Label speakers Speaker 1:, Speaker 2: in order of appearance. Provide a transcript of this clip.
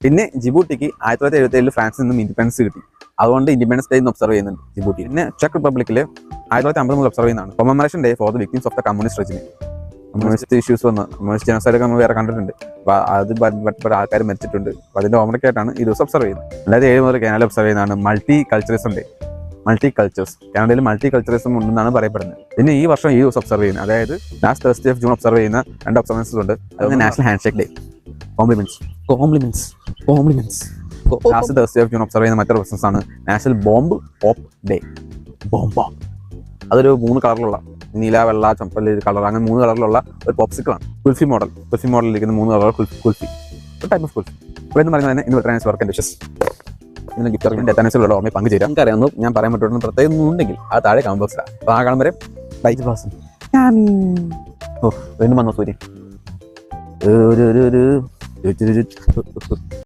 Speaker 1: പിന്നെ ജിബൂട്ടിക്ക് 1977 ഫ്രാൻസിൽ നിന്നും ഇൻഡിപെൻഡൻസ് കിട്ടി. അതുകൊണ്ട് ഇൻഡിപെൻഡൻസ് ഡേ ഇന്ന് ഒബ്സർവ് ചെയ്യുന്നുണ്ട് ജിബൂട്ടി. പിന്നെ ചെക്ക് റിപ്പബ്ലിക്കിൽ 1950 മുതൽ ഒബ്സർവ് ചെയ്യുന്നതാണ് commemoration day for the victims of the communist regime. Communist issues വന്ന് കമ്മ്യൂണിസ്റ്റ് ജനസൈഡൊക്കെ നമ്മൾ വേറെ കണ്ടിട്ടുണ്ട്. അപ്പോൾ അത് ആൾക്കാർ മരിച്ചിട്ടുണ്ട്. അപ്പോൾ അതിൻ്റെ ഓർമ്മയ്ക്കായിട്ടാണ് ഈ ദിവസം ഒബ്സർവ് ചെയ്യുന്നത്. 2007 മുതൽ കാനഡ ഒബ്സർവ് ചെയ്യുന്നതാണ് മൾട്ടി കൾച്ചറിസം ഡേ. മൾട്ടി കൾച്ചേഴ്സ്, കാനഡയിൽ മൾട്ടി കൾച്ചറിസം ഉണ്ടെന്നാണ് പറയപ്പെടുന്നത്. പിന്നെ ഈ വർഷം ഈ ദിവസം ഒബ്സർവ് ചെയ്യുന്നത്, അതായത് last Thursday of June observe ചെയ്യുന്ന 2 ഒബ്സർവൻസസ് ഉണ്ട്. അതൊന്ന് national hand shake day, compliments. Last Thursday of June observe ചെയ്യുന്ന മറ്റൊരു ഒബ്സർവൻസ് ആണ് നാഷണൽ ബോംബ് പോപ്പ് ഡേ. അതൊരു 3 കളറിലുള്ള നീല, വെള്ള, ചുമപ്പല്ല കളർ, അങ്ങനെ 3 കളറിലുള്ള ഒരു പോപ്സിക്കിളാണ്. കുൽഫി മോഡലിൽ ഇരിക്കുന്ന 3 കളർ കുൽഫി, ഒരു ടൈപ്പ് ഓഫ് കുൽഫി. അപ്പോൾ എന്ന് പറയുന്നത് ഇന്ന് വെറ്ററാനൈസ് വർക്ക് ആൻഡ് വിഷസ്. ഇന്ന് ഗിഫ്റ്റ് അറിയാൻ ഡെറ്റാനൈസിലുള്ള ഓർമ്മ പങ്കുചേരാം. നിങ്ങൾക്ക് അറിയാവുന്ന ഞാൻ പറയാൻ പറ്റുന്ന പ്രത്യേകം ഉണ്ടെങ്കിൽ അത് താഴെ കമന്റ് ബോക്സിലാണ്. അപ്പോൾ ആ കാണും വരെ ബൈറ്റ് ബ്ലാസം. വീണ്ടും വന്നോ സൂര്യൻ.